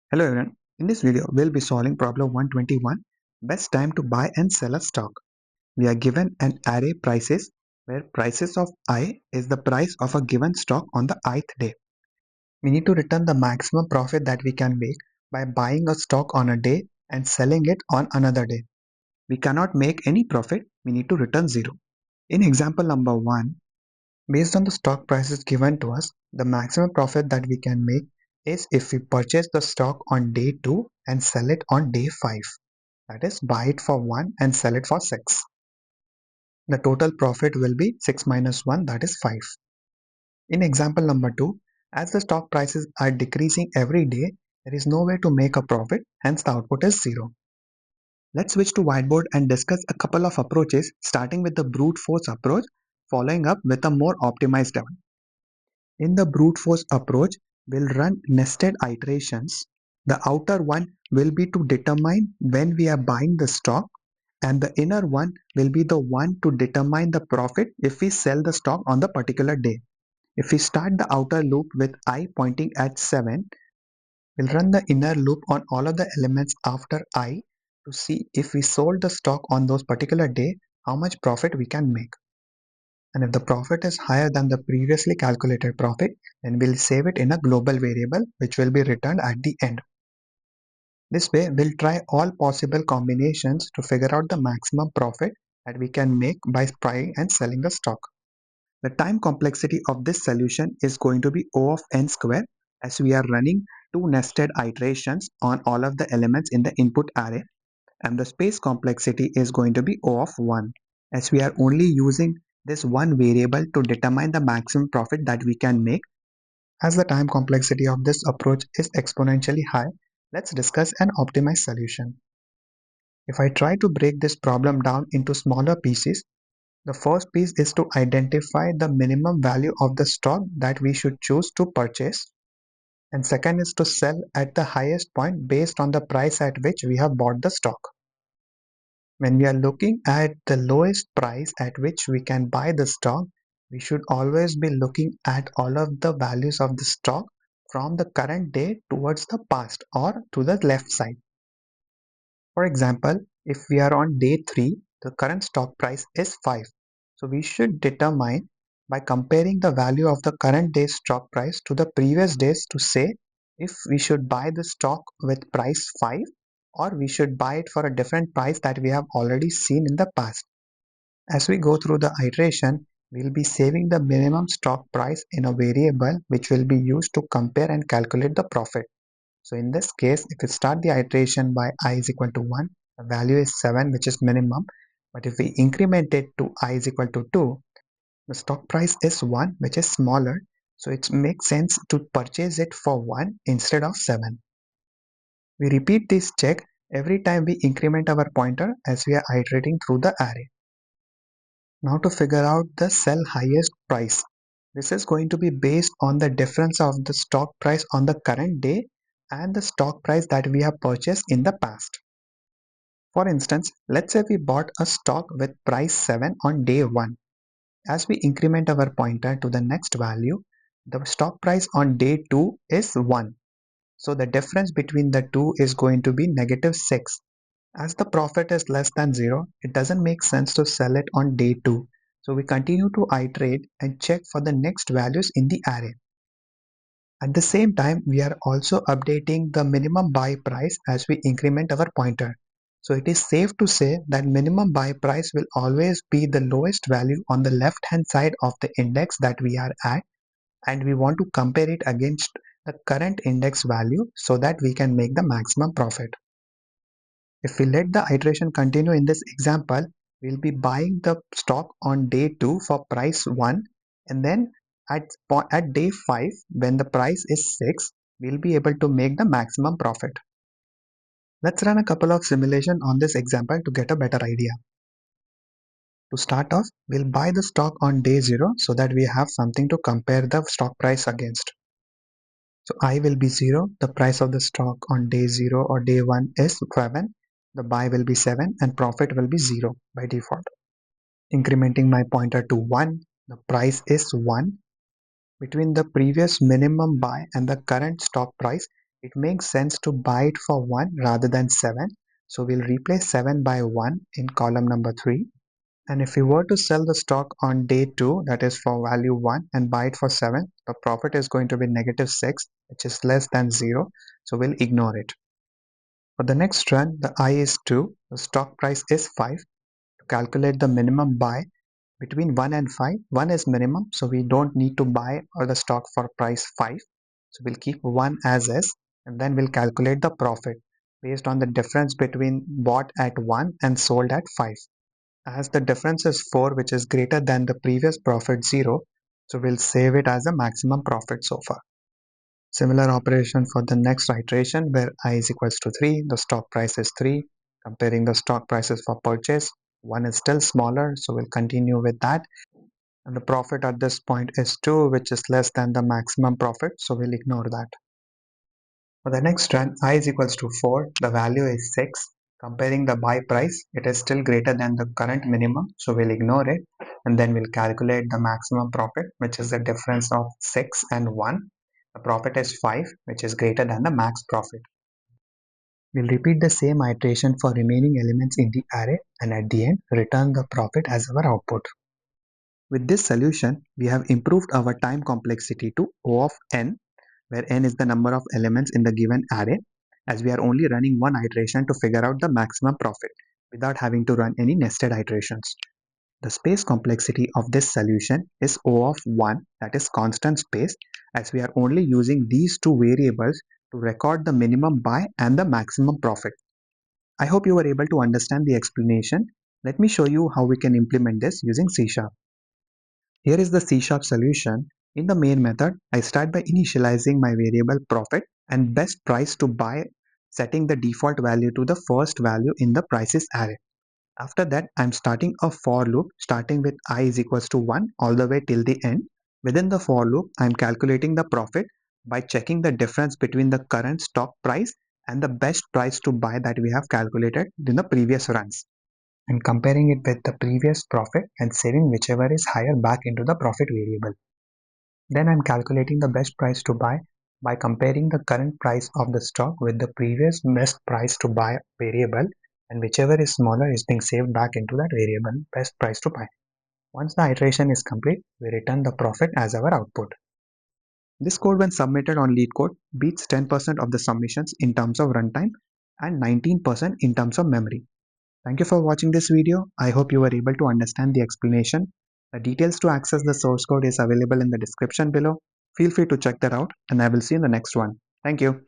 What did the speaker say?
Hello everyone. In this video, we'll be solving problem 121, best time to buy and sell a stock. We are given an array prices where prices of I is the price of a given stock on the ith day. We need to return the maximum profit that we can make by buying a stock on a day and selling it on another day. We cannot make any profit, we need to return 0. In example number 1, based on the stock prices given to us, the maximum profit that we can make is if we purchase the stock on day 2 and sell it on day 5. That is, buy it for 1 and sell it for 6. The total profit will be 6 minus 1, that is 5. In example number 2, as the stock prices are decreasing every day, there is no way to make a profit, hence the output is 0. Let's switch to whiteboard and discuss a couple of approaches, starting with the brute force approach, following up with a more optimized one. In the brute force approach, we'll run nested iterations. The outer one will be to determine when we are buying the stock, and the inner one will be the one to determine the profit if we sell the stock on the particular day. If we start the outer loop with I pointing at 7, we'll run the inner loop on all of the elements after I to see if we sold the stock on those particular day, how much profit we can make. And if the profit is higher than the previously calculated profit, then we'll save it in a global variable which will be returned at the end. This way, we'll try all possible combinations to figure out the maximum profit that we can make by buying and selling the stock. The time complexity of this solution is going to be O of n square, as we are running two nested iterations on all of the elements in the input array, and the space complexity is going to be O of 1, as we are only using this one variable to determine the maximum profit that we can make. As the time complexity of this approach is exponentially high, let's discuss an optimized solution. If I try to break this problem down into smaller pieces, the first piece is to identify the minimum value of the stock that we should choose to purchase, and second is to sell at the highest point based on the price at which we have bought the stock. When we are looking at the lowest price at which we can buy the stock, we should always be looking at all of the values of the stock from the current day towards the past or to the left side. For example, if we are on day 3, the current stock price is 5. So we should determine by comparing the value of the current day's stock price to the previous days to say if we should buy the stock with price 5 or we should buy it for a different price that we have already seen in the past. As we go through the iteration, we'll be saving the minimum stock price in a variable which will be used to compare and calculate the profit. So in this case, if we start the iteration by I is equal to 1, the value is 7, which is minimum. But if we increment it to I is equal to 2, the stock price is 1, which is smaller. So it makes sense to purchase it for 1 instead of 7. We repeat this check every time we increment our pointer as we are iterating through the array. Now to figure out the sell highest price. This is going to be based on the difference of the stock price on the current day and the stock price that we have purchased in the past. For instance, let's say we bought a stock with price 7 on day 1. As we increment our pointer to the next value, the stock price on day 2 is 1. So the difference between the two is going to be negative 6. As the profit is less than 0, it doesn't make sense to sell it on day 2. So we continue to iterate and check for the next values in the array. At the same time, we are also updating the minimum buy price as we increment our pointer. So it is safe to say that minimum buy price will always be the lowest value on the left hand side of the index that we are at, and we want to compare it against the current index value so that we can make the maximum profit. If we let the iteration continue in this example, we'll be buying the stock on day 2 for price 1, and then at day 5, when the price is 6, we'll be able to make the maximum profit. Let's run a couple of simulations on this example to get a better idea. To start off, we'll buy the stock on day 0 so that we have something to compare the stock price against. So I will be 0, the price of the stock on day 0 or day 1 is 7, the buy will be 7 and profit will be 0 by default. Incrementing my pointer to 1, the price is 1. Between the previous minimum buy and the current stock price, it makes sense to buy it for 1 rather than 7. So we'll replace 7 by 1 in column number 3. And if we were to sell the stock on day 2, that is for value 1, and buy it for 7, the profit is going to be negative 6, which is less than 0. So we'll ignore it. For the next run, the I is 2, the stock price is 5. To calculate the minimum buy between 1 and 5, 1 is minimum, so we don't need to buy all the stock for price 5. So we'll keep 1 as is, and then we'll calculate the profit based on the difference between bought at 1 and sold at 5. As the difference is 4, which is greater than the previous profit 0, so we'll save it as a maximum profit so far. Similar operation for the next iteration where I is equals to 3, the stock price is 3. Comparing the stock prices for purchase, 1 is still smaller, so we'll continue with that. And the profit at this point is 2, which is less than the maximum profit, so we'll ignore that. For the next run, I is equals to 4, the value is 6. Comparing the buy price, it is still greater than the current minimum, so we'll ignore it. And then we'll calculate the maximum profit, which is the difference of 6 and 1. The profit is 5, which is greater than the max profit. We'll repeat the same iteration for remaining elements in the array, and at the end, return the profit as our output. With this solution, we have improved our time complexity to O of n, where n is the number of elements in the given array, as we are only running one iteration to figure out the maximum profit without having to run any nested iterations. The space complexity of this solution is O of 1, that is constant space, as we are only using these two variables to record the minimum buy and the maximum profit. I hope you were able to understand the explanation. Let me show you how we can implement this using C#. Here is the C# solution. In the main method, I start by initializing my variable profit and best price to buy, setting the default value to the first value in the prices array. After that, I'm starting a for loop starting with I is equals to 1 all the way till the end. Within the for loop, I'm calculating the profit by checking the difference between the current stock price and the best price to buy that we have calculated in the previous runs, and comparing it with the previous profit and saving whichever is higher back into the profit variable. Then I'm calculating the best price to buy by comparing the current price of the stock with the previous best price to buy variable, and whichever is smaller is being saved back into that variable best price to buy. Once the iteration is complete, we return the profit as our output. This code when submitted on LeetCode beats 10% of the submissions in terms of runtime and 19% in terms of memory. Thank you for watching this video. I hope you were able to understand the explanation. The details to access the source code is available in the description below. Feel free to check that out, and I will see you in the next one. Thank you.